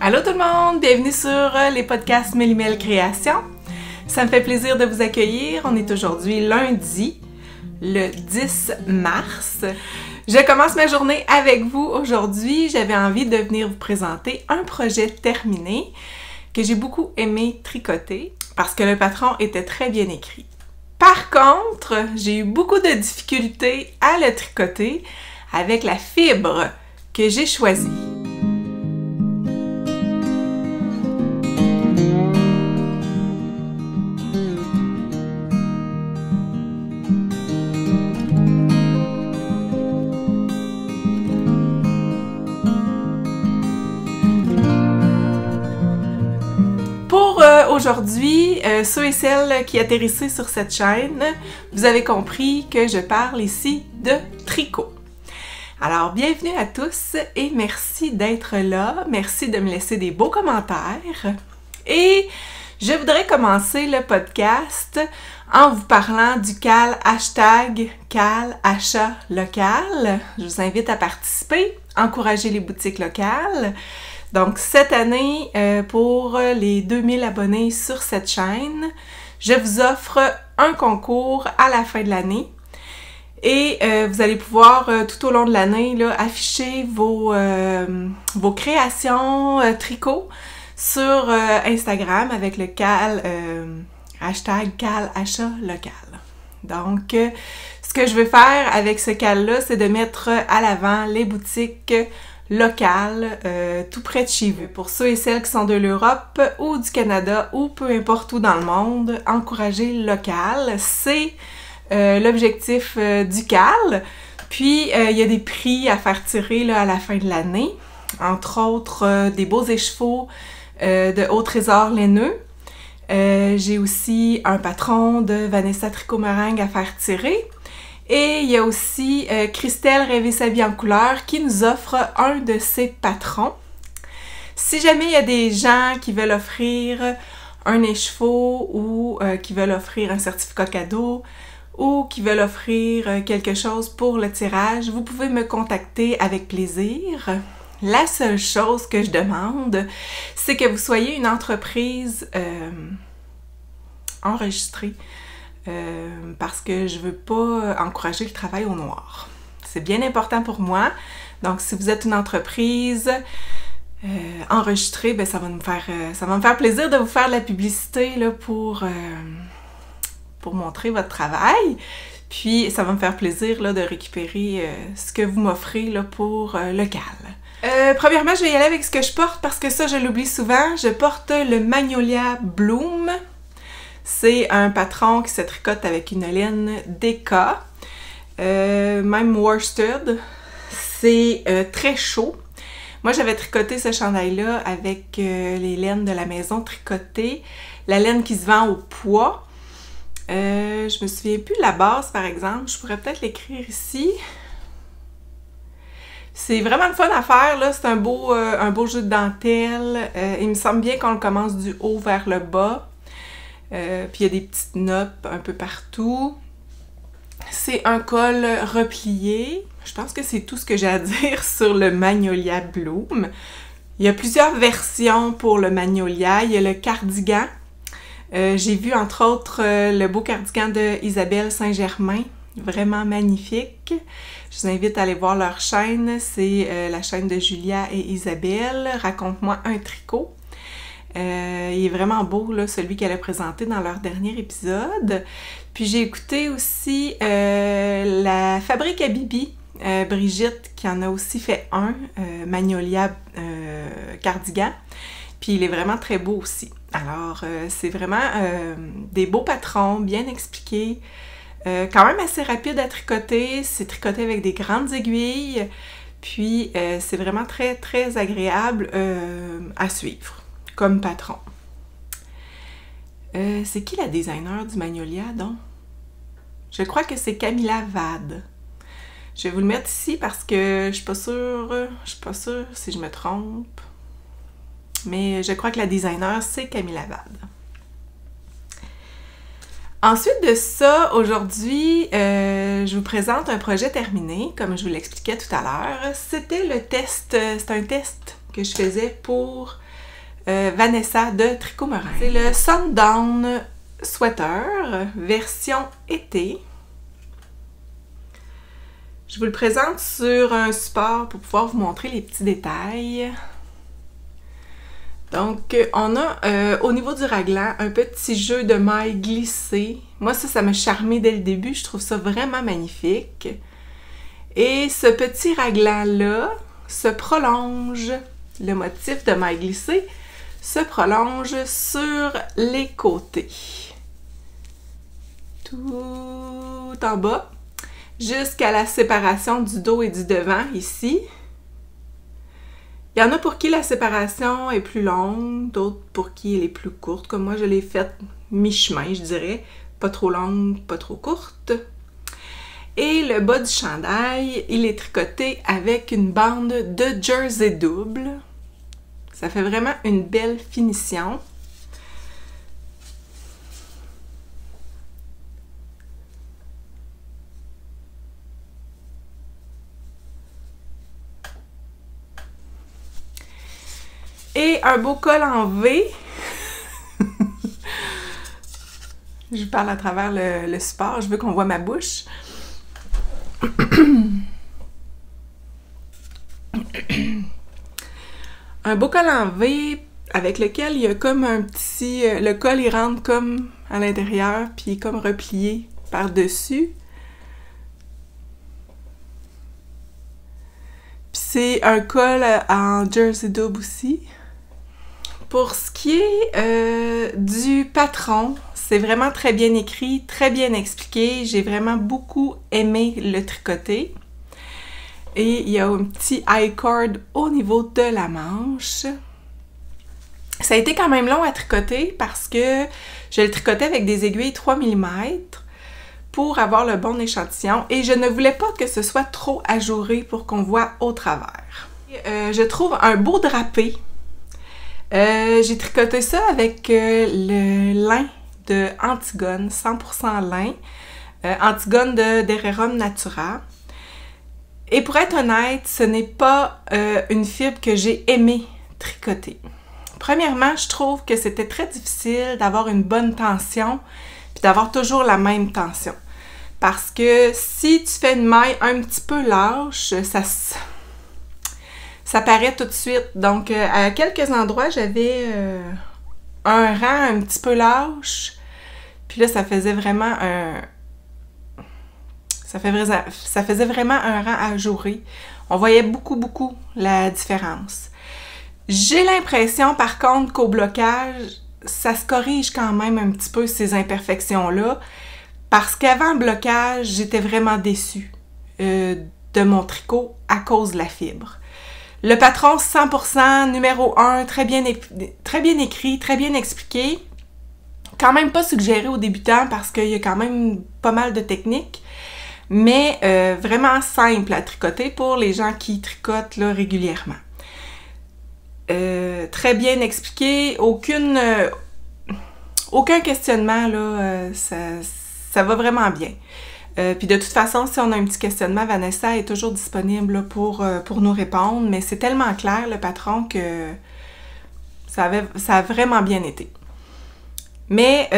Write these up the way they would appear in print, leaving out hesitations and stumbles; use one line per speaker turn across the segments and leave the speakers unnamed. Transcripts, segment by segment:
Allô tout le monde, bienvenue sur les podcasts Mélimel Création. Ça me fait plaisir de vous accueillir. On est aujourd'hui lundi, le 10 mars. Je commence ma journée avec vous aujourd'hui. J'avais envie de venir vous présenter un projet terminé que j'ai beaucoup aimé tricoter parce que le patron était très bien écrit. Par contre, j'ai eu beaucoup de difficultés à le tricoter avec la fibre que j'ai choisie. Aujourd'hui, ceux et celles qui atterrissaient sur cette chaîne, vous avez compris que je parle ici de tricot. Alors, bienvenue à tous et merci d'être là. Merci de me laisser des beaux commentaires. Et je voudrais commencer le podcast en vous parlant du CAL achat local. Je vous invite à participer, encourager les boutiques locales. Donc, cette année, pour les 2000 abonnés sur cette chaîne, je vous offre un concours à la fin de l'année. Et vous allez pouvoir, tout au long de l'année, afficher vos créations tricot sur Instagram avec le hashtag CAL achat local. Donc, ce que je veux faire avec ce CAL-là, c'est de mettre à l'avant les boutiques locales, tout près de chez vous. Pour ceux et celles qui sont de l'Europe ou du Canada ou peu importe où dans le monde, encourager le local, c'est l'objectif du CAL. Puis, il y a des prix à faire tirer là, à la fin de l'année, entre autres des beaux écheveaux de Haut Trésor laineux. J'ai aussi un patron de Vanessa Tricot Meringue à faire tirer. Et il y a aussi Christelle Rêver sa vie en couleur qui nous offre un de ses patrons. Si jamais il y a des gens qui veulent offrir un écheveau ou qui veulent offrir un certificat cadeau ou qui veulent offrir quelque chose pour le tirage, vous pouvez me contacter avec plaisir. La seule chose que je demande, c'est que vous soyez une entreprise enregistrée. Parce que je veux pas encourager le travail au noir. C'est bien important pour moi. Donc, si vous êtes une entreprise enregistrée, ben ça va me faire plaisir de vous faire de la publicité là, pour montrer votre travail. Puis, ça va me faire plaisir là, de récupérer ce que vous m'offrez là, pour le CAL. Premièrement, je vais y aller avec ce que je porte parce que ça, je l'oublie souvent. Je porte le Magnolia Bloom. C'est un patron qui se tricote avec une laine DK, même worsted. C'est très chaud. Moi, j'avais tricoté ce chandail-là avec les laines de la maison tricotée, la laine qui se vend au poids. Je me souviens plus de la base, par exemple. Je pourrais peut-être l'écrire ici. C'est vraiment le fun à faire, là. C'est un beau jeu de dentelle. Il me semble bien qu'on le commence du haut vers le bas. Puis il y a des petites noppes un peu partout. C'est un col replié. Je pense que c'est tout ce que j'ai à dire sur le Magnolia Bloom. Il y a plusieurs versions pour le Magnolia. Il y a le cardigan. J'ai vu entre autres le beau cardigan de Isabelle Saint-Germain. Vraiment magnifique. Je vous invite à aller voir leur chaîne. C'est la chaîne de Julia et Isabelle. Raconte-moi un tricot. Il est vraiment beau, là, celui qu'elle a présenté dans leur dernier épisode. Puis j'ai écouté aussi la Fabrique à Bibi, Brigitte, qui en a aussi fait un, Magnolia cardigan. Puis il est vraiment très beau aussi. Alors, c'est vraiment des beaux patrons, bien expliqués, quand même assez rapide à tricoter. C'est tricoté avec des grandes aiguilles. Puis c'est vraiment très, très agréable à suivre comme patron. C'est qui la designer du Magnolia, donc? Je crois que c'est Camilla Vade. Je vais vous le mettre ici parce que je suis pas sûre si je me trompe. Mais je crois que la designer, c'est Camilla Vade. Ensuite de ça, aujourd'hui, je vous présente un projet terminé, comme je vous l'expliquais tout à l'heure. C'était le test, c'est un test que je faisais pour Vanessa de Tricot Meringue. C'est le Sundown Sweater, version été. Je vous le présente sur un support pour pouvoir vous montrer les petits détails. Donc, on a au niveau du raglan un petit jeu de mailles glissées. Moi, ça m'a charmé dès le début. Je trouve ça vraiment magnifique. Et ce petit raglan-là se prolonge. Le motif de mailles glissées se prolonge sur les côtés. Tout en bas. Jusqu'à la séparation du dos et du devant, ici. Il y en a pour qui la séparation est plus longue, d'autres pour qui elle est plus courte. Comme moi, je l'ai faite mi-chemin, je dirais. Pas trop longue, pas trop courte. Et le bas du chandail, il est tricoté avec une bande de jersey double. Ça fait vraiment une belle finition. Et un beau col en V. Je parle à travers le support, je veux qu'on voit ma bouche. Un beau col en V avec lequel il y a comme un petit... le col, il rentre comme à l'intérieur, puis comme replié par-dessus. Puis c'est un col en jersey double aussi. Pour ce qui est du patron, c'est vraiment très bien écrit, très bien expliqué. J'ai vraiment beaucoup aimé le tricoter. Et il y a un petit I-cord au niveau de la manche. Ça a été quand même long à tricoter parce que je le tricotais avec des aiguilles 3 mm pour avoir le bon échantillon. Et je ne voulais pas que ce soit trop ajouré pour qu'on voit au travers. Je trouve un beau drapé. J'ai tricoté ça avec le lin de Antigone, 100% lin. Antigone de Dererum Natura. Et pour être honnête, ce n'est pas une fibre que j'ai aimé tricoter. Premièrement, je trouve que c'était très difficile d'avoir une bonne tension puis d'avoir toujours la même tension. Parce que si tu fais une maille un petit peu lâche, ça paraît tout de suite. Donc, à quelques endroits, j'avais un rang un petit peu lâche. Puis là, ça faisait vraiment un... Ça faisait vraiment un rang ajouré. On voyait beaucoup la différence. J'ai l'impression, par contre, qu'au blocage, ça se corrige quand même un petit peu ces imperfections-là. Parce qu'avant le blocage, j'étais vraiment déçue de mon tricot à cause de la fibre. Le patron 100%, numéro 1, très bien écrit, très bien expliqué. Quand même pas suggéré aux débutants parce qu'il y a quand même pas mal de techniques. Mais vraiment simple à tricoter pour les gens qui tricotent là, régulièrement. Très bien expliqué, aucun questionnement, là, ça va vraiment bien. Puis de toute façon, si on a un petit questionnement, Vanessa est toujours disponible là, pour nous répondre, mais c'est tellement clair le patron que ça a vraiment bien été. Mais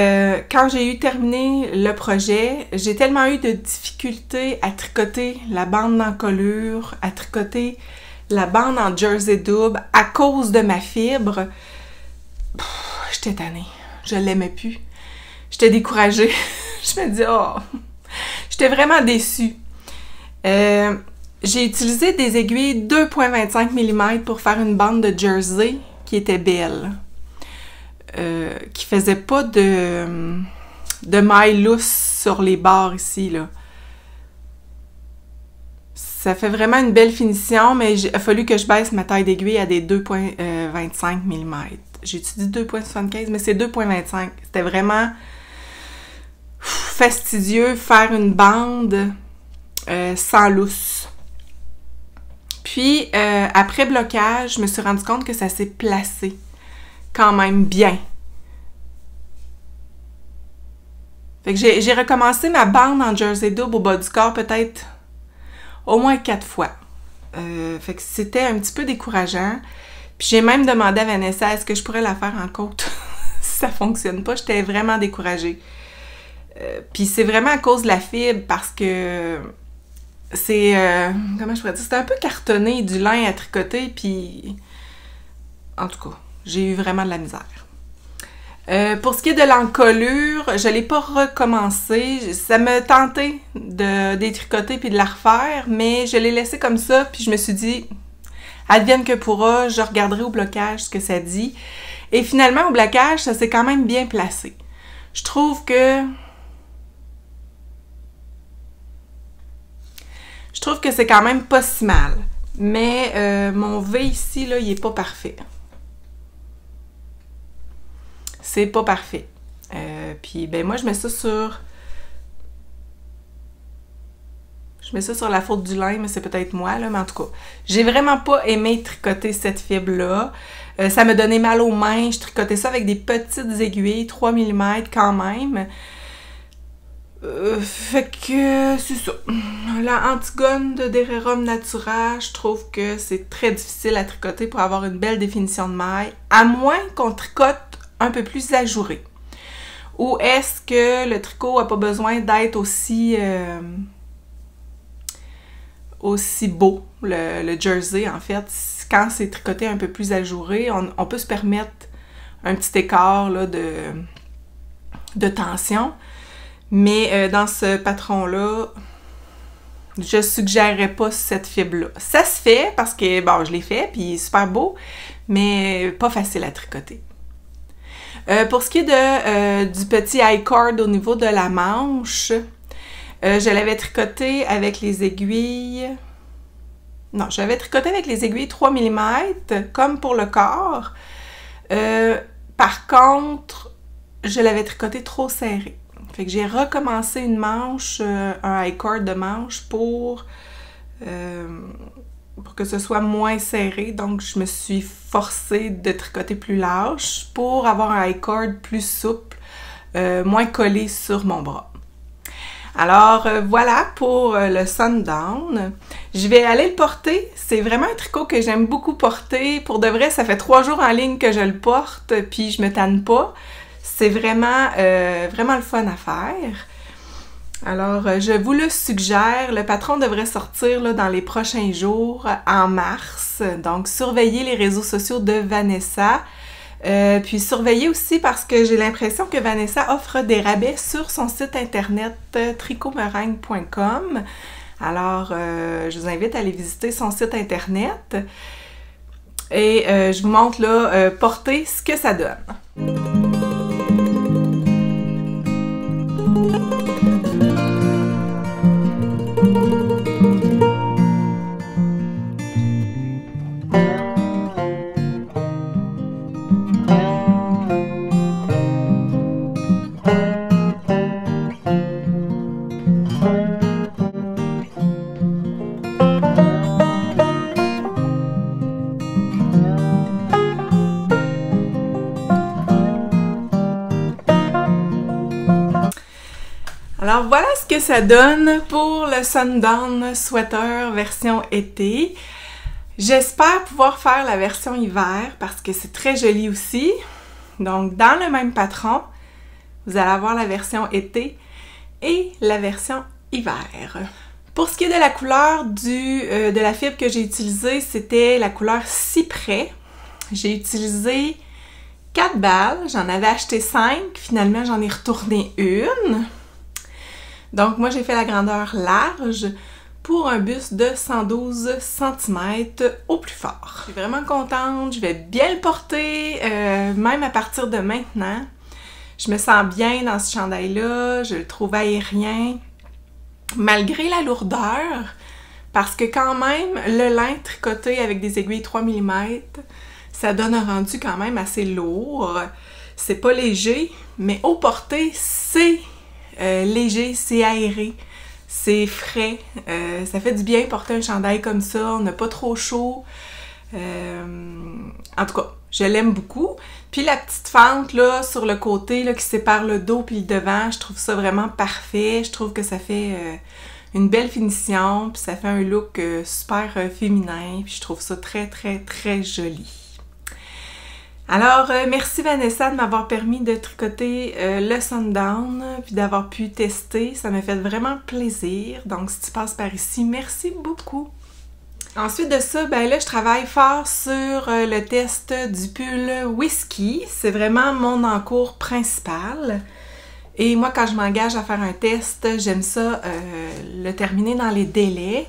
quand j'ai eu terminé le projet, j'ai tellement eu de difficultés à tricoter la bande d'encolure, à tricoter la bande en jersey double à cause de ma fibre. J'étais tannée. Je l'aimais plus. J'étais découragée. Je me dis, oh! J'étais vraiment déçue. J'ai utilisé des aiguilles 2,25 mm pour faire une bande de jersey qui était belle. Qui faisait pas de mailles lousses sur les bords ici, là. Ça fait vraiment une belle finition, mais il a fallu que je baisse ma taille d'aiguille à des 2,25 mm. J'ai dit 2,75, mais c'est 2,25. C'était vraiment fastidieux faire une bande sans lousse. Puis, après blocage, je me suis rendu compte que ça s'est placé quand même bien. Fait que j'ai recommencé ma bande en jersey double au bas du corps peut-être au moins 4 fois. Fait que c'était un petit peu décourageant. Puis j'ai même demandé à Vanessa, est-ce que je pourrais la faire en côte? Si ça fonctionne pas, j'étais vraiment découragée. Puis c'est vraiment à cause de la fibre, parce que c'est, comment je pourrais dire, c'était un peu cartonné, du lin à tricoter, puis en tout cas, j'ai eu vraiment de la misère. Pour ce qui est de l'encolure, je l'ai pas recommencé. Ça me tentait de détricoter puis de la refaire, mais je l'ai laissé comme ça, puis je me suis dit, advienne que pourra, je regarderai au blocage ce que ça dit. Et finalement, au blocage, ça s'est quand même bien placé. Je trouve que c'est quand même pas si mal. Mais mon V ici, là, il est pas parfait. C'est pas parfait. Puis, ben moi, je mets ça sur la faute du lin, mais c'est peut-être moi, là, mais en tout cas, j'ai vraiment pas aimé tricoter cette fibre-là. Ça me donnait mal aux mains. Je tricotais ça avec des petites aiguilles, 3 mm quand même. Fait que c'est ça. La Antigone de Dererum Natura, je trouve que c'est très difficile à tricoter pour avoir une belle définition de maille, à moins qu'on tricote un peu plus ajouré. Ou est-ce que le tricot n'a pas besoin d'être aussi beau, le jersey en fait, quand c'est tricoté un peu plus ajouré, on peut se permettre un petit écart là, de tension. Mais dans ce patron-là, je suggérerais pas cette fibre-là. Ça se fait parce que, bon, je l'ai fait, puis il est super beau, mais pas facile à tricoter. Pour ce qui est du petit I-cord au niveau de la manche, je l'avais tricoté avec les aiguilles... Non, j'avais tricoté avec les aiguilles 3 mm, comme pour le corps. Par contre, je l'avais tricoté trop serré. Fait que j'ai recommencé une manche, un I-cord de manche pour que ce soit moins serré. Donc, je me suis forcée de tricoter plus large pour avoir un I-cord plus souple, moins collé sur mon bras. Alors, voilà pour le Sundown. Je vais aller le porter. C'est vraiment un tricot que j'aime beaucoup porter. Pour de vrai, ça fait 3 jours en ligne que je le porte, puis je me tanne pas. C'est vraiment, vraiment le fun à faire. Alors, je vous le suggère. Le patron devrait sortir là, dans les prochains jours, en mars. Donc, surveillez les réseaux sociaux de Vanessa. Puis surveillez aussi parce que j'ai l'impression que Vanessa offre des rabais sur son site internet tricotmeringue.com. Alors, je vous invite à aller visiter son site internet. Et je vous montre là, porter ce que ça donne. Alors voilà ce que ça donne pour le Sundown Sweater version été. J'espère pouvoir faire la version hiver parce que c'est très joli aussi. Donc dans le même patron, vous allez avoir la version été et la version hiver. Pour ce qui est de la couleur de la fibre que j'ai utilisée, c'était la couleur cyprès. J'ai utilisé 4 balles, j'en avais acheté 5, finalement j'en ai retourné une. Donc, moi, j'ai fait la grandeur large pour un buste de 112 cm au plus fort. Je suis vraiment contente, je vais bien le porter, même à partir de maintenant. Je me sens bien dans ce chandail-là, je le trouve aérien, malgré la lourdeur, parce que quand même, le lin tricoté avec des aiguilles 3 mm, ça donne un rendu quand même assez lourd. C'est pas léger, mais au porté, c'est léger, c'est aéré, c'est frais, ça fait du bien porter un chandail comme ça, on n'a pas trop chaud, en tout cas, je l'aime beaucoup. Puis la petite fente là sur le côté là, qui sépare le dos puis le devant, je trouve ça vraiment parfait, je trouve que ça fait une belle finition, puis ça fait un look super féminin, puis je trouve ça très très très joli. Alors, merci Vanessa de m'avoir permis de tricoter le Sundown, puis d'avoir pu tester. Ça m'a fait vraiment plaisir. Donc, si tu passes par ici, merci beaucoup. Ensuite de ça, ben là, je travaille fort sur le test du pull Whisky. C'est vraiment mon encours principal. Et moi, quand je m'engage à faire un test, j'aime ça le terminer dans les délais.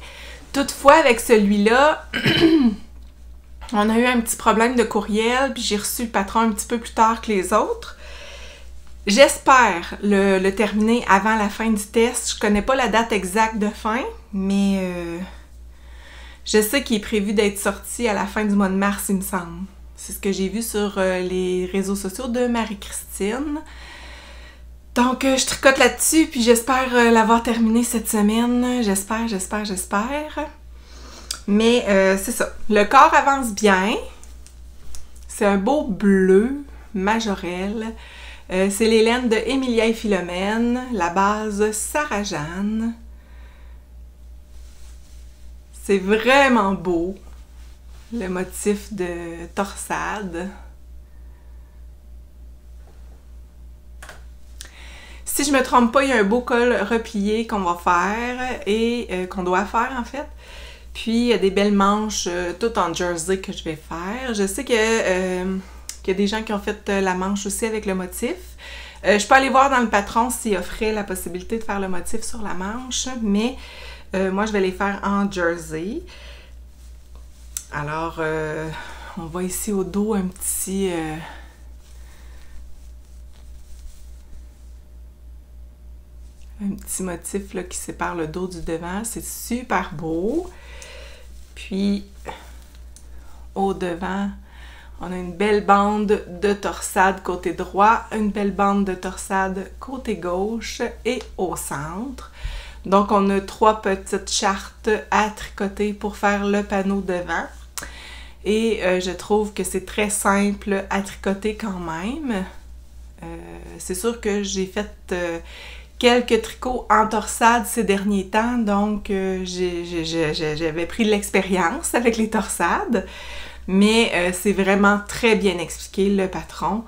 Toutefois, avec celui-là, on a eu un petit problème de courriel, puis j'ai reçu le patron un petit peu plus tard que les autres. J'espère le terminer avant la fin du test. Je connais pas la date exacte de fin, mais je sais qu'il est prévu d'être sorti à la fin du mois de mars, il me semble. C'est ce que j'ai vu sur les réseaux sociaux de Marie-Christine. Donc, je tricote là-dessus, puis j'espère l'avoir terminé cette semaine. J'espère. Mais c'est ça. Le corps avance bien. C'est un beau bleu majorel. C'est les laines de Emilia et Philomène. La base Sarah-Jeanne. C'est vraiment beau. Le motif de torsade. Si je me trompe pas, il y a un beau col replié qu'on va faire et qu'on doit faire en fait. Puis il y a des belles manches toutes en jersey que je vais faire. Je sais qu'il y a des gens qui ont fait la manche aussi avec le motif. Je peux aller voir dans le patron s'il offrait la possibilité de faire le motif sur la manche, mais moi je vais les faire en jersey. Alors on voit ici au dos un petit motif là, qui sépare le dos du devant. C'est super beau. Puis, au devant, on a une belle bande de torsade côté droit, une belle bande de torsade côté gauche et au centre. Donc, on a 3 petites chartes à tricoter pour faire le panneau devant. Et je trouve que c'est très simple à tricoter quand même. C'est sûr que j'ai fait quelques tricots en torsade ces derniers temps, donc j'avais pris de l'expérience avec les torsades, mais c'est vraiment très bien expliqué, le patron.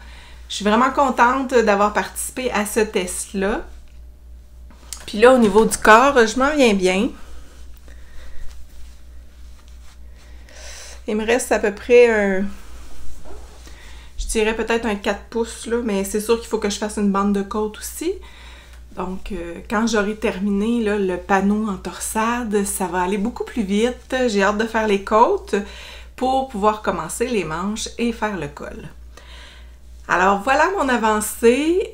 Je suis vraiment contente d'avoir participé à ce test-là. Puis là, au niveau du corps, je m'en viens bien. Il me reste à peu près je dirais peut-être un 4 pouces, là, mais c'est sûr qu'il faut que je fasse une bande de côte aussi. Donc, quand j'aurai terminé là, le panneau en torsade, ça va aller beaucoup plus vite. J'ai hâte de faire les côtes pour pouvoir commencer les manches et faire le col. Alors, voilà mon avancée.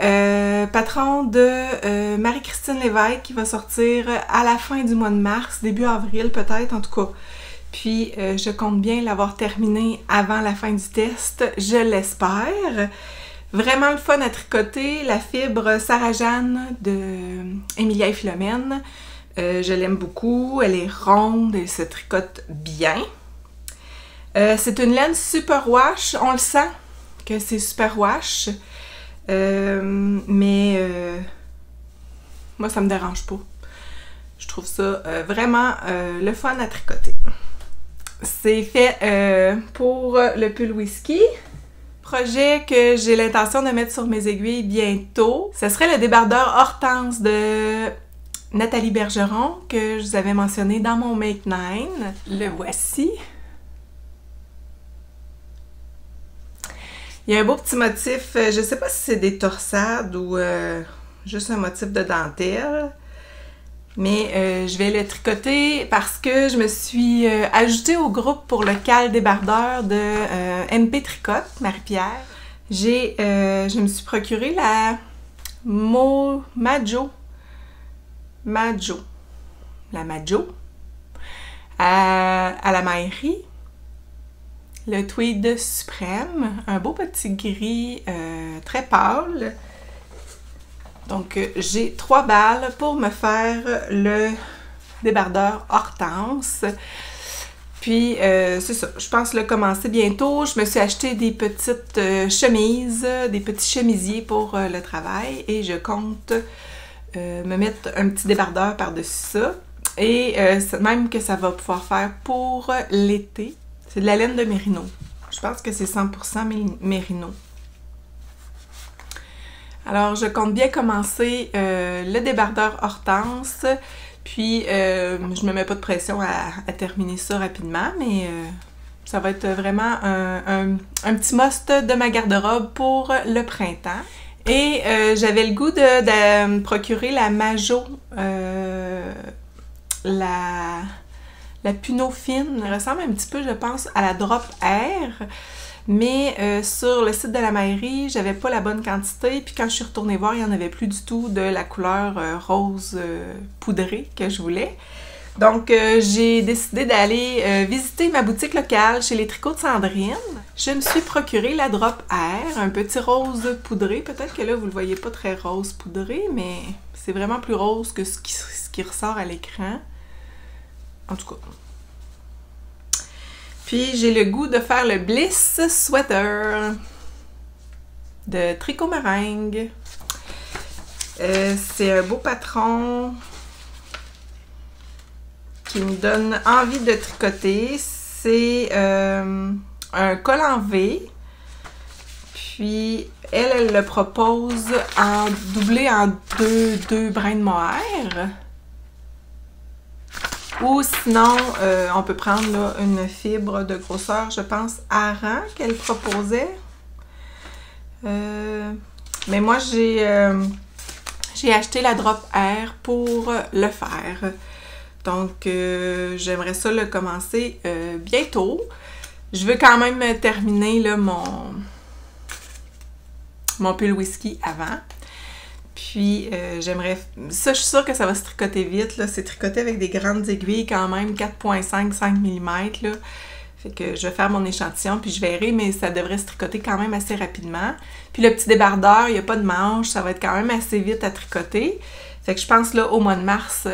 Patron de Marie-Christine Lévesque qui va sortir à la fin du mois de mars, début avril peut-être, en tout cas. Puis, je compte bien l'avoir terminé avant la fin du test, je l'espère. Vraiment le fun à tricoter, la fibre Sarah-Jeanne de Emilia et Philomène. Je l'aime beaucoup, elle est ronde, elle se tricote bien. C'est une laine super wash, on le sent que c'est super wash. Mais moi ça me dérange pas. Je trouve ça vraiment le fun à tricoter. C'est fait pour le pull Whisky. Projet que j'ai l'intention de mettre sur mes aiguilles bientôt. Ce serait le débardeur Hortense de Nathalie Bergeron que je vous avais mentionné dans mon Make 9. Le voici. Il y a un beau petit motif, je sais pas si c'est des torsades ou juste un motif de dentelle. Mais je vais le tricoter parce que je me suis ajoutée au groupe pour le cal débardeur de MP Tricote, Marie-Pierre. Je me suis procuré la Majo à la Maillerie. Le tweed suprême, un beau petit gris très pâle. Donc, j'ai 3 balles pour me faire le débardeur Hortense. Puis, c'est ça, je pense le commencer bientôt. Je me suis acheté des petites chemises, des petits chemisiers pour le travail. Et je compte me mettre un petit débardeur par-dessus ça. Et même que ça va pouvoir faire pour l'été. C'est de la laine de mérino. Je pense que c'est 100% mérino. Alors, je compte bien commencer le débardeur Hortense, puis je me mets pas de pression à terminer ça rapidement, mais ça va être vraiment un petit must de ma garde-robe pour le printemps. Et j'avais le goût de me procurer la Majo, la Puno fine. Elle ressemble un petit peu, je pense, à la Drop Air. Mais sur le site de la Maillerie, j'avais pas la bonne quantité. Puis quand je suis retournée voir, il n'y en avait plus du tout de la couleur rose poudrée que je voulais. Donc j'ai décidé d'aller visiter ma boutique locale chez les Tricots de Sandrine. Je me suis procuré la Drop Air, un petit rose poudré. Peut-être que là, vous le voyez pas très rose poudré, mais c'est vraiment plus rose que ce qui ressort à l'écran. En tout cas. Puis j'ai le goût de faire le Bliss Sweater de Tricot Meringue. C'est un beau patron qui me donne envie de tricoter. C'est un col en V. Puis elle le propose en doublé en deux brins de mohair. Ou sinon, on peut prendre là, une fibre de grosseur, je pense, Aran qu'elle proposait. Mais moi, j'ai acheté la Drop Air pour le faire. Donc, j'aimerais ça le commencer bientôt. Je veux quand même terminer là, mon pull whisky avant. Puis, j'aimerais... Ça, je suis sûre que ça va se tricoter vite, là. C'est tricoté avec des grandes aiguilles quand même, 4,5 mm, là. Fait que je vais faire mon échantillon, puis je verrai, mais ça devrait se tricoter quand même assez rapidement. Puis le petit débardeur, il n'y a pas de manche, ça va être quand même assez vite à tricoter. Fait que je pense, là, au mois de mars,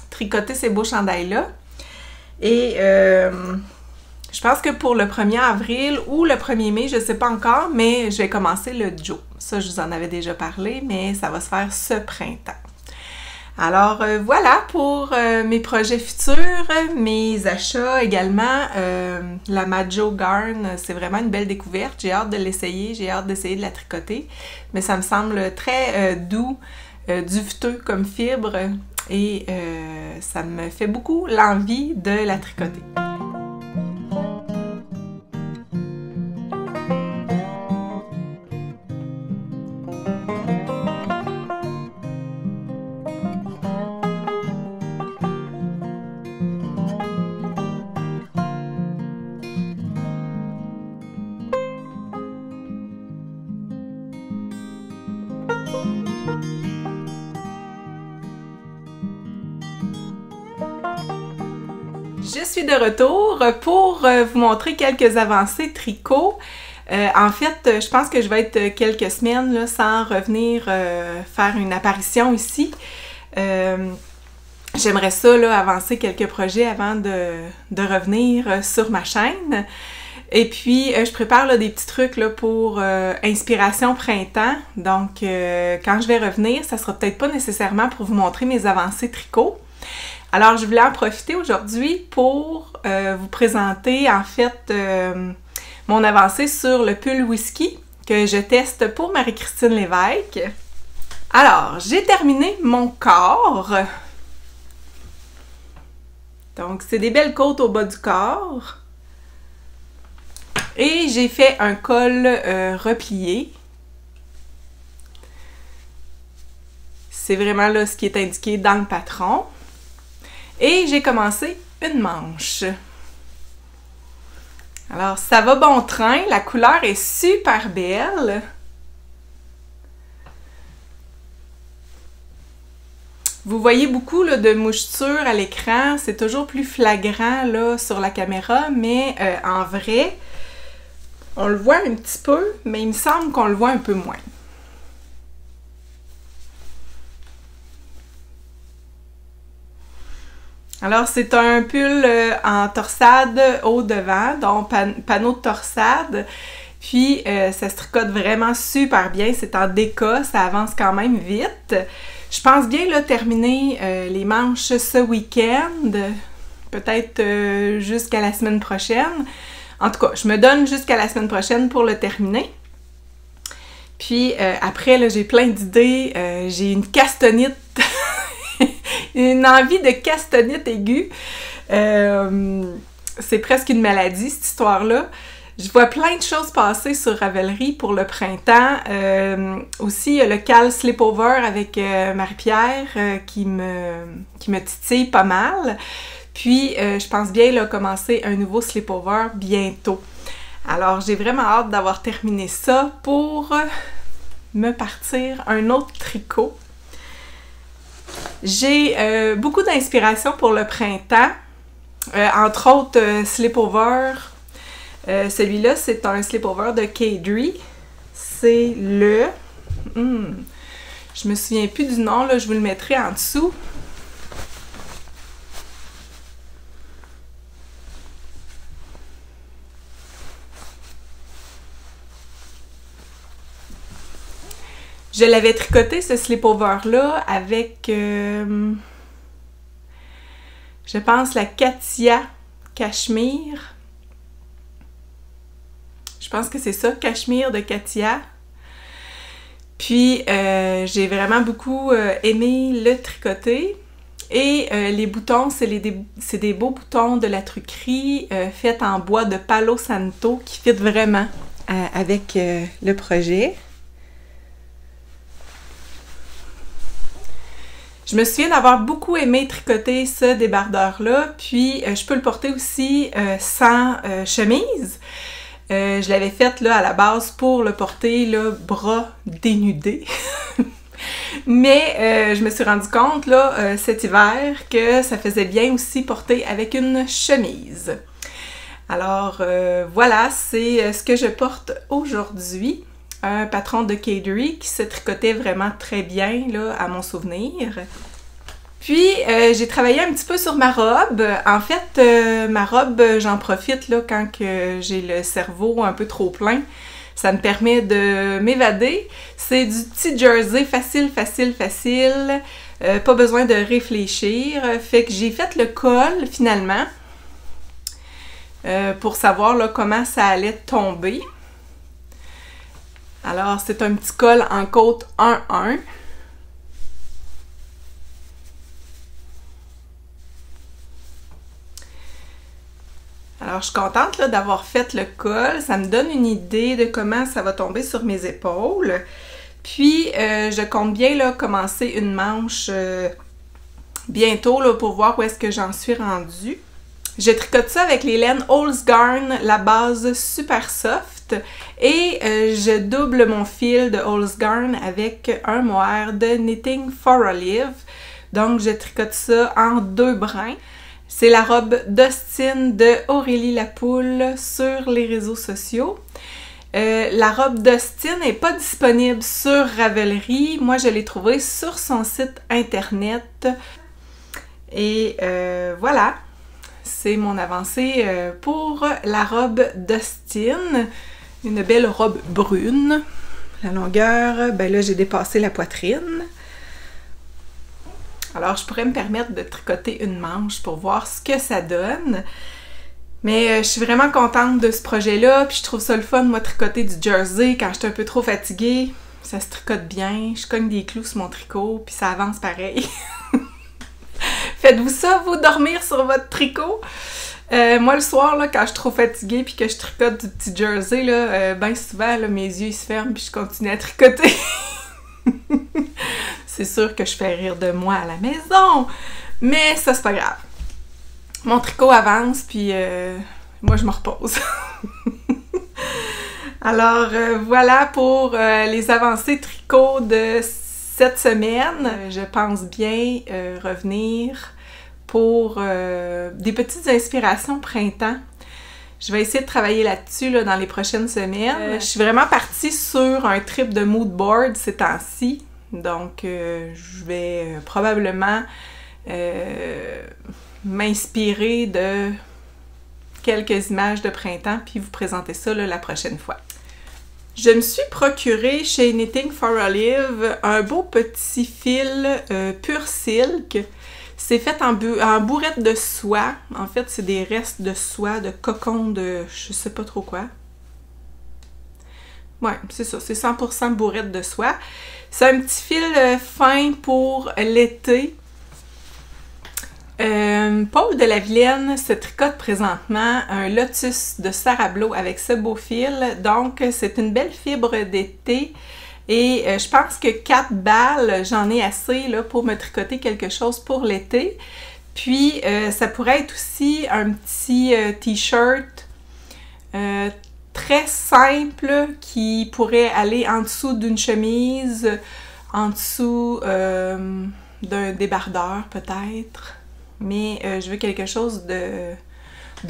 tricoter ces beaux chandails-là. Et... je pense que pour le 1er avril ou le 1er mai, je ne sais pas encore, mais je vais commencer le Joe. Ça, je vous en avais déjà parlé, mais ça va se faire ce printemps. Alors, voilà pour mes projets futurs, mes achats également. La Majo Garn, c'est vraiment une belle découverte. J'ai hâte de l'essayer, j'ai hâte d'essayer de la tricoter. Mais ça me semble très doux, duveteux comme fibre et ça me fait beaucoup l'envie de la tricoter. Je suis de retour pour vous montrer quelques avancées tricot. En fait, je pense que je vais être quelques semaines là, sans revenir faire une apparition ici. J'aimerais ça là, avancer quelques projets avant de revenir sur ma chaîne. Et puis, je prépare là, des petits trucs là, pour inspiration printemps. Donc, quand je vais revenir, ça sera peut-être pas nécessairement pour vous montrer mes avancées tricot. Alors, je voulais en profiter aujourd'hui pour vous présenter, en fait, mon avancée sur le pull whisky que je teste pour Marie-Christine Lévesque. Alors, j'ai terminé mon corps. Donc, c'est des belles côtes au bas du corps. Et j'ai fait un col replié. C'est vraiment là ce qui est indiqué dans le patron. Et j'ai commencé une manche. Alors, ça va bon train. La couleur est super belle. Vous voyez beaucoup là, de mouchetures à l'écran. C'est toujours plus flagrant là, sur la caméra, mais en vrai, on le voit un petit peu, mais il me semble qu'on le voit un peu moins. Alors, c'est un pull en torsade au devant, donc panneau de torsade. Puis, ça se tricote vraiment super bien. C'est en déca, ça avance quand même vite. Je pense bien là, terminer les manches ce week-end, peut-être jusqu'à la semaine prochaine. En tout cas, je me donne jusqu'à la semaine prochaine pour le terminer. Puis après, là, j'ai plein d'idées. J'ai une castanite, une envie de castanite aiguë. C'est presque une maladie, cette histoire-là. Je vois plein de choses passer sur Ravelry pour le printemps. Aussi, il y a le Cal Sleepover avec Marie-Pierre qui me titille pas mal. Puis, je pense bien là, commencer un nouveau sleepover bientôt. Alors, j'ai vraiment hâte d'avoir terminé ça pour me partir un autre tricot. J'ai beaucoup d'inspiration pour le printemps. Entre autres, sleepover. Celui-là, c'est un sleepover de Kadri. C'est le... je me souviens plus du nom, là, je vous le mettrai en dessous. Je l'avais tricoté, ce sleepover-là, avec, je pense, la Katia Cachemire. Je pense que c'est ça, Cachemire de Katia. Puis, j'ai vraiment beaucoup aimé le tricoter. Et les boutons, c'est des beaux boutons de la truquerie faits en bois de Palo Santo qui fit vraiment avec le projet. Je me souviens d'avoir beaucoup aimé tricoter ce débardeur-là, puis je peux le porter aussi sans chemise. Je l'avais fait là, à la base pour le porter là, bras dénudés. Mais je me suis rendu compte là, cet hiver que ça faisait bien aussi porter avec une chemise. Alors voilà, c'est ce que je porte aujourd'hui. Un patron de Kadri qui se tricotait vraiment très bien là, à mon souvenir. Puis, j'ai travaillé un petit peu sur ma robe. En fait, ma robe, j'en profite là, quand j'ai le cerveau un peu trop plein. Ça me permet de m'évader. C'est du petit jersey facile, facile, facile. Pas besoin de réfléchir. Fait que j'ai fait le col, finalement, pour savoir là, comment ça allait tomber. Alors, c'est un petit col en côte 1-1. Alors, je suis contente d'avoir fait le col. Ça me donne une idée de comment ça va tomber sur mes épaules. Puis, je compte bien là, commencer une manche bientôt là, pour voir où est-ce que j'en suis rendue. Je tricote ça avec les laines Holzgarn, la base super soft. Et je double mon fil de Holzgarn avec un mohair de Knitting for Olive. Donc, je tricote ça en 2 brins. C'est la robe d'Austin de Aurélie Lapoule sur les réseaux sociaux. La robe d'Austin n'est pas disponible sur Ravelry. Moi, je l'ai trouvée sur son site internet. Et voilà, c'est mon avancée pour la robe d'Austin. Une belle robe brune. La longueur, ben là, j'ai dépassé la poitrine. Alors, je pourrais me permettre de tricoter une manche pour voir ce que ça donne. Mais je suis vraiment contente de ce projet-là, puis je trouve ça le fun, moi, tricoter du jersey quand je suis un peu trop fatiguée. Ça se tricote bien, je cogne des clous sur mon tricot, puis ça avance pareil. Faites-vous ça, vous, dormir sur votre tricot? Moi, le soir, là, quand je suis trop fatiguée puis que je tricote du petit jersey, là, bien souvent, là, mes yeux ils se ferment puis je continue à tricoter. C'est sûr que je fais rire de moi à la maison, mais ça, c'est pas grave. Mon tricot avance, puis moi, je me repose. Alors, voilà pour les avancées tricot de cette semaine. Je pense bien revenir pour des petites inspirations printemps. Je vais essayer de travailler là-dessus là, dans les prochaines semaines. Je suis vraiment partie sur un trip de mood board ces temps-ci. Donc, je vais probablement m'inspirer de quelques images de printemps puis vous présenter ça là, la prochaine fois. Je me suis procuré chez Knitting for Olive un beau petit fil pur silk. C'est fait en bourrette de soie. En fait, c'est des restes de soie, de cocon de je sais pas trop quoi. Ouais, c'est ça, c'est 100% bourrette de soie. C'est un petit fil fin pour l'été. Paul de la Vilaine se tricote présentement un lotus de Sarablo avec ce beau fil. Donc, c'est une belle fibre d'été. Et je pense que 4 balles, j'en ai assez là, pour me tricoter quelque chose pour l'été. Puis, ça pourrait être aussi un petit t-shirt très simple qui pourrait aller en dessous d'une chemise, en dessous d'un débardeur peut-être. Mais je veux quelque chose de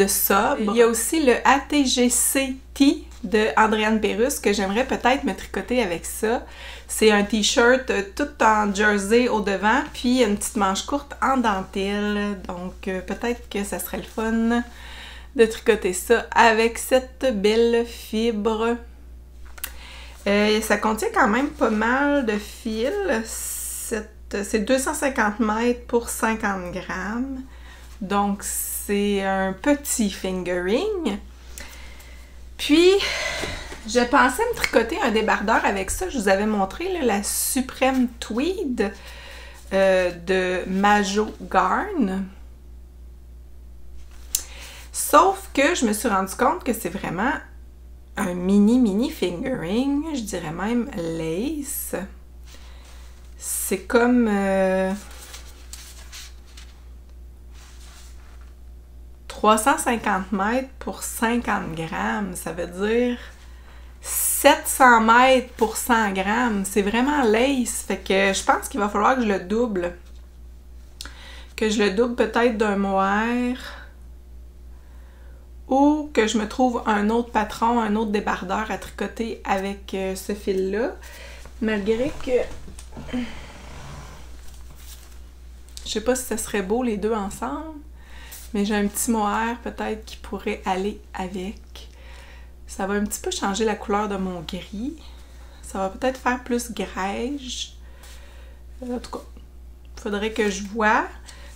sobre. Il y a aussi le ATGC-T de Andréane Pérusse que j'aimerais peut-être me tricoter avec ça. C'est un t-shirt tout en jersey au devant, puis une petite manche courte en dentelle. Donc peut-être que ça serait le fun de tricoter ça avec cette belle fibre. Ça contient quand même pas mal de fil. C'est 250 mètres pour 50 grammes. Donc, c'est un petit fingering. Puis, je pensais me tricoter un débardeur avec ça. Je vous avais montré là, la Supreme Tweed de Majo Garn. Sauf que je me suis rendu compte que c'est vraiment un mini fingering. Je dirais même lace. C'est comme 350 mètres pour 50 grammes. Ça veut dire 700 mètres pour 100 grammes. C'est vraiment lace. Fait que je pense qu'il va falloir que je le double. Que je le double peut-être d'un mohair. Ou que je me trouve un autre patron, un autre débardeur à tricoter avec ce fil-là. Malgré que... Je sais pas si ça serait beau les deux ensemble, mais j'ai un petit mohair peut-être qui pourrait aller avec. Ça va un petit peu changer la couleur de mon gris. Ça va peut-être faire plus grège. En tout cas, il faudrait que je vois.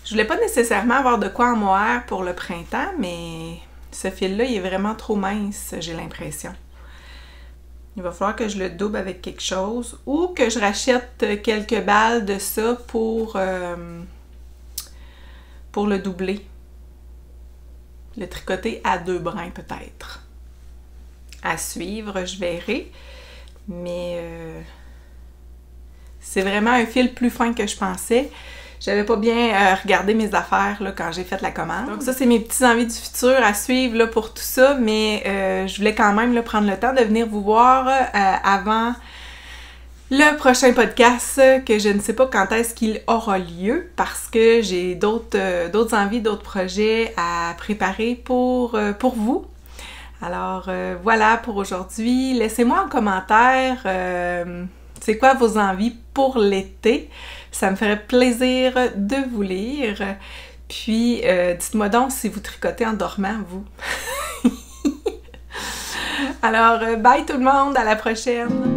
Je voulais pas nécessairement avoir de quoi en mohair pour le printemps, mais ce fil-là, il est vraiment trop mince, j'ai l'impression. Il va falloir que je le double avec quelque chose ou que je rachète quelques balles de ça pour le doubler. Le tricoter à 2 brins peut-être. À suivre, je verrai. Mais c'est vraiment un fil plus fin que je pensais. J'avais pas bien regardé mes affaires là, quand j'ai fait la commande. Donc ça, c'est mes petites envies du futur à suivre là, pour tout ça. Mais je voulais quand même là, prendre le temps de venir vous voir avant le prochain podcast que je ne sais pas quand est-ce qu'il aura lieu parce que j'ai d'autres envies, d'autres projets à préparer pour vous. Alors voilà pour aujourd'hui. Laissez-moi en commentaire c'est quoi vos envies pour l'été. Ça me ferait plaisir de vous lire. Puis dites-moi donc si vous tricotez en dormant, vous. Alors bye tout le monde, à la prochaine!